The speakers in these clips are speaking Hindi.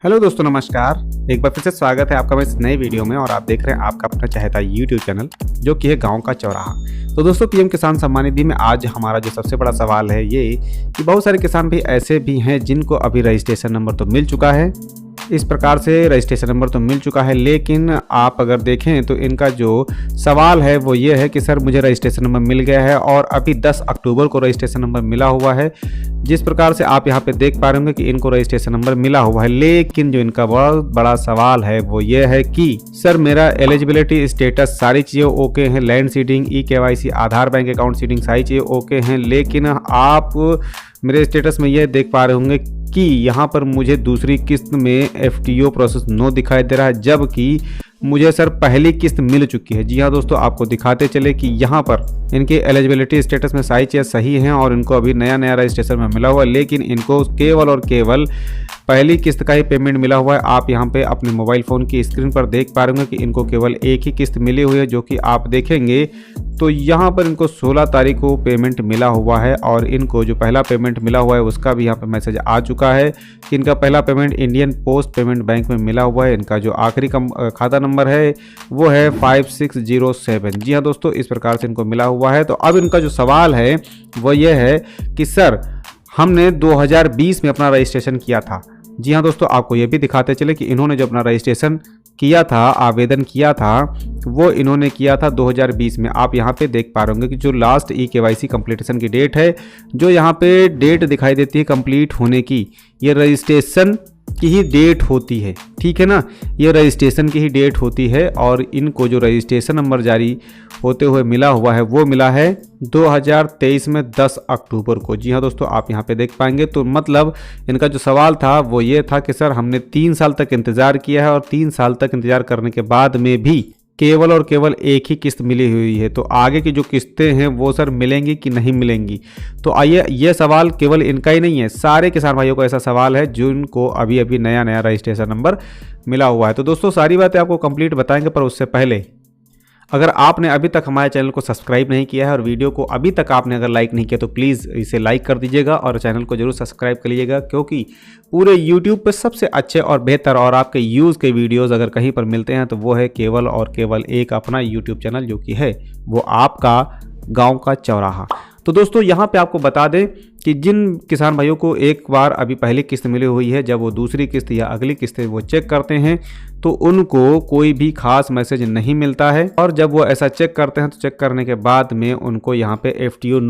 हेलो दोस्तों, नमस्कार। एक बार फिर से स्वागत है आपका इस नए वीडियो में और आप देख रहे हैं आपका अपना चहेता यूट्यूब चैनल जो कि है गांव का चौराहा। तो दोस्तों, पीएम किसान सम्मान निधि में आज हमारा जो सबसे बड़ा सवाल है ये कि बहुत सारे किसान भी ऐसे भी हैं जिनको अभी रजिस्ट्रेशन नंबर तो मिल चुका है। इस प्रकार से रजिस्ट्रेशन नंबर तो मिल चुका है, लेकिन आप अगर देखें तो इनका जो सवाल है वो ये है कि सर मुझे रजिस्ट्रेशन नंबर मिल गया है और अभी 10 अक्टूबर को रजिस्ट्रेशन नंबर मिला हुआ है। जिस प्रकार से आप यहाँ पे देख पा रहे होंगे कि इनको रजिस्ट्रेशन नंबर मिला हुआ है, लेकिन जो इनका बहुत बड़ा सवाल है वो ये है कि सर मेरा एलिजिबिलिटी स्टेटस सारी चीज़ें ओके हैं, लैंड सीडिंग, ई-केवाईसी, आधार बैंक अकाउंट सीडिंग सारी चीज़ें ओके हैं, लेकिन आप मेरे स्टेटस में ये देख पा रहे होंगे कि यहाँ पर मुझे दूसरी किस्त में एफटीओ प्रोसेस नो दिखाई दे रहा है, जबकि मुझे सर पहली किस्त मिल चुकी है। जी हाँ दोस्तों, आपको दिखाते चले कि यहाँ पर इनके एलिजिबिलिटी स्टेटस में सारी चीज़ें सही हैं और इनको अभी नया रजिस्ट्रेशन में मिला हुआ है, लेकिन इनको केवल और केवल पहली किस्त का ही पेमेंट मिला हुआ है। आप यहाँ पे अपने मोबाइल फ़ोन की स्क्रीन पर देख पा रहे होंगे कि इनको केवल एक ही किस्त मिली हुई है, जो कि आप देखेंगे तो यहाँ पर इनको 16 तारीख को पेमेंट मिला हुआ है और इनको जो पहला पेमेंट मिला हुआ है उसका भी यहाँ पर मैसेज आ चुका है कि इनका पहला payment Indian post payment bank में मिला हुआ है। इनका जो आखिरी खाता नंबर है वो है 5607। जी हाँ दोस्तों, इस प्रकार से इनको मिला हुआ है। तो अब इनका जो सवाल है वो ये है कि सर हमने 2020 में अपना रजिस्ट्रेशन किया था। जी हाँ दोस्तों, आपको ये भी दिखाते चले कि इन्होंने जो अपना रजिस्ट्रेशन किया था, आवेदन किया था, वो इन्होंने किया था 2020 में। आप यहाँ पे देख पा रहे होंगे कि जो लास्ट ई-केवाईसी कंप्लीटेशन की डेट है, जो यहाँ पे डेट दिखाई देती है कंप्लीट होने की, ये रजिस्ट्रेशन की ही डेट होती है, ठीक है ना। ये रजिस्ट्रेशन की ही डेट होती है और इनको जो रजिस्ट्रेशन नंबर जारी होते हुए मिला हुआ है वो मिला है 2023 में 10 अक्टूबर को। जी हाँ दोस्तों, आप यहाँ पे देख पाएंगे। तो मतलब इनका जो सवाल था वो ये था कि सर हमने 3 साल तक इंतज़ार किया है और 3 साल तक इंतज़ार करने के बाद में भी केवल और केवल एक ही किस्त मिली हुई है, तो आगे की जो किस्तें हैं वो सर मिलेंगी कि नहीं मिलेंगी। तो आइए, ये सवाल केवल इनका ही नहीं है, सारे किसान भाइयों को ऐसा सवाल है जिनको अभी अभी नया रजिस्ट्रेशन नंबर मिला हुआ है। तो दोस्तों, सारी बातें आपको कंप्लीट बताएंगे, पर उससे पहले अगर आपने अभी तक हमारे चैनल को सब्सक्राइब नहीं किया है और वीडियो को अभी तक आपने अगर लाइक नहीं किया तो प्लीज़ इसे लाइक कर दीजिएगा और चैनल को जरूर सब्सक्राइब कर लीजिएगा, क्योंकि पूरे यूट्यूब पे सबसे अच्छे और बेहतर और आपके यूज़ के वीडियोस अगर कहीं पर मिलते हैं तो वो है केवल और केवल एक अपना यूट्यूब चैनल, जो कि है वो आपका गाँव का चौराहा। तो दोस्तों, यहाँ पे आपको बता दें कि जिन किसान भाइयों को एक बार अभी पहली किस्त मिली हुई है, जब वो दूसरी किस्त या अगली किस्त वो चेक करते हैं तो उनको कोई भी खास मैसेज नहीं मिलता है, और जब वो ऐसा चेक करते हैं तो चेक करने के बाद में उनको यहाँ पे एफटीओ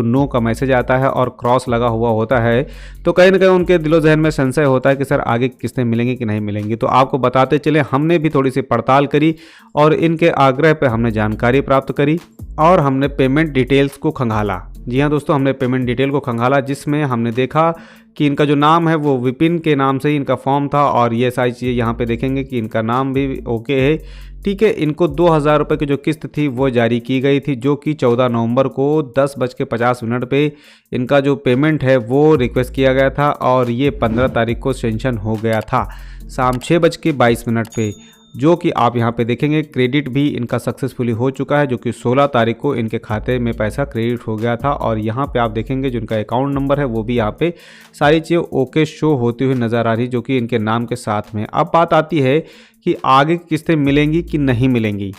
नो का मैसेज आता है और क्रॉस लगा हुआ होता है। तो कहीं ना कहीं उनके दिलो जहन में संशय होता है कि सर आगे किस्तें मिलेंगी कि नहीं मिलेंगी। तो आपको बताते चले, हमने भी थोड़ी सी पड़ताल करी और इनके आग्रह पर हमने जानकारी प्राप्त करी और हमने पेमेंट डिटेल्स को खंगाला। जी हाँ दोस्तों, हमने पेमेंट डिटेल को खंगाला, जिसमें हमने देखा कि इनका जो नाम है वो विपिन के नाम से ही इनका फॉर्म था और ये सारी चीज़ें यहाँ पे देखेंगे कि इनका नाम भी ओके है, ठीक है। इनको 2000 रुपये की जो किस्त थी वो जारी की गई थी, जो कि 14 नवंबर को 10:50 पे इनका जो पेमेंट है वो रिक्वेस्ट किया गया था और ये 15 तारीख को सेंक्शन हो गया था शाम 6:22 पे, जो कि आप यहाँ पे देखेंगे क्रेडिट भी इनका सक्सेसफुली हो चुका है, जो कि 16 तारीख को इनके खाते में पैसा क्रेडिट हो गया था। और यहाँ पे आप देखेंगे जो इनका अकाउंट नंबर है वो भी यहाँ पे सारी चीज़ें ओके शो होती हुई नज़र आ रही, जो कि इनके नाम के साथ में। अब बात आती है कि आगे की किस्तें मिलेंगी कि नहीं मिलेंगी।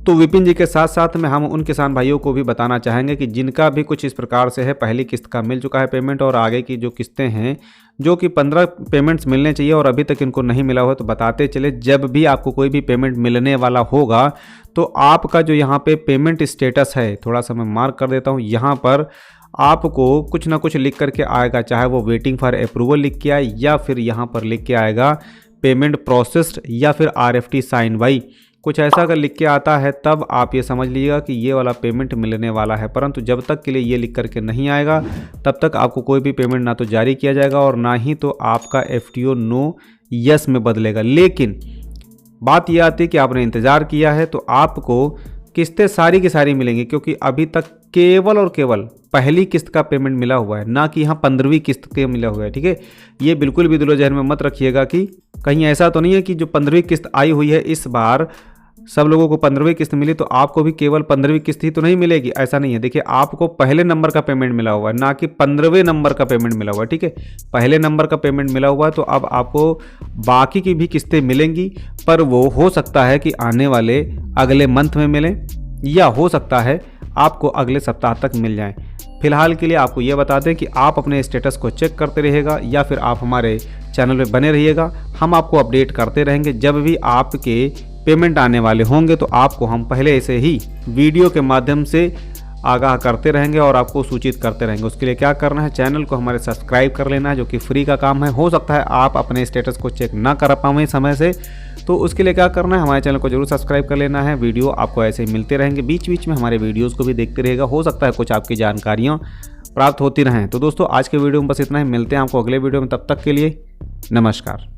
तो विपिन जी के साथ साथ में हम उन किसान भाइयों को भी बताना चाहेंगे कि जिनका भी कुछ इस प्रकार से है, पहली किस्त का मिल चुका है पेमेंट और आगे की जो किस्तें हैं, जो कि 15 पेमेंट्स मिलने चाहिए और अभी तक इनको नहीं मिला हुआ, तो बताते चले जब भी आपको कोई भी पेमेंट मिलने वाला होगा तो आपका जो यहाँ पे पेमेंट स्टेटस है, थोड़ा सा मैं मार्क कर देता हूँ, यहाँ पर आपको कुछ ना कुछ लिख करके आएगा, चाहे वो वेटिंग फॉर अप्रूवल लिख के आए या फिर यहाँ पर लिख के आएगा पेमेंट प्रोसेस्ड या फिर RFT साइन बाई, कुछ ऐसा अगर लिख के आता है तब आप ये समझ लीजिएगा कि ये वाला पेमेंट मिलने वाला है। परंतु जब तक के लिए ये लिख करके नहीं आएगा तब तक आपको कोई भी पेमेंट ना तो जारी किया जाएगा और ना ही तो आपका एफटीओ नो यस में बदलेगा। लेकिन बात ये आती है कि आपने इंतज़ार किया है तो आपको किस्तें सारी की सारी मिलेंगी, क्योंकि अभी तक केवल और केवल पहली किस्त का पेमेंट मिला हुआ है, ना कि यहाँ 15वीं किस्त के मिला हुआ है, ठीक है। ये बिल्कुल भी दिलो जहन में मत रखिएगा कि कहीं ऐसा तो नहीं है कि जो 15वीं किस्त आई हुई है इस बार सब लोगों को 15वीं किस्त मिली तो आपको भी केवल 15वीं किस्त ही तो नहीं मिलेगी, ऐसा नहीं है। देखिए आपको पहले नंबर का पेमेंट मिला हुआ है, ना कि 15वें नंबर का पेमेंट मिला हुआ है, ठीक है। पहले नंबर का पेमेंट मिला हुआ है तो अब आपको बाकी की भी किस्तें मिलेंगी, पर वो हो सकता है कि आने वाले अगले मंथ में मिलें या हो सकता है आपको अगले सप्ताह तक मिल जाएं। फिलहाल के लिए आपको ये बता दें कि आप अपने स्टेटस को चेक करते रहिएगा या फिर आप हमारे चैनल में बने रहिएगा। हम आपको अपडेट करते रहेंगे। जब भी आपके पेमेंट आने वाले होंगे तो आपको हम पहले से ही वीडियो के माध्यम से आगाह करते रहेंगे और आपको सूचित करते रहेंगे। उसके लिए क्या करना है, चैनल को हमारे सब्सक्राइब कर लेना है, जो कि फ्री का काम है। हो सकता है आप अपने स्टेटस को चेक ना कर पाएं समय से, तो उसके लिए क्या करना है, हमारे चैनल को जरूर सब्सक्राइब कर लेना है। वीडियो आपको ऐसे ही मिलते रहेंगे, बीच बीच में हमारे वीडियोज़ को भी देखते रहेगा। हो सकता है कुछ आपकी जानकारियाँ प्राप्त होती रहें। तो दोस्तों आज के वीडियो में बस इतना ही, मिलते हैं आपको अगले वीडियो में। तब तक के लिए नमस्कार।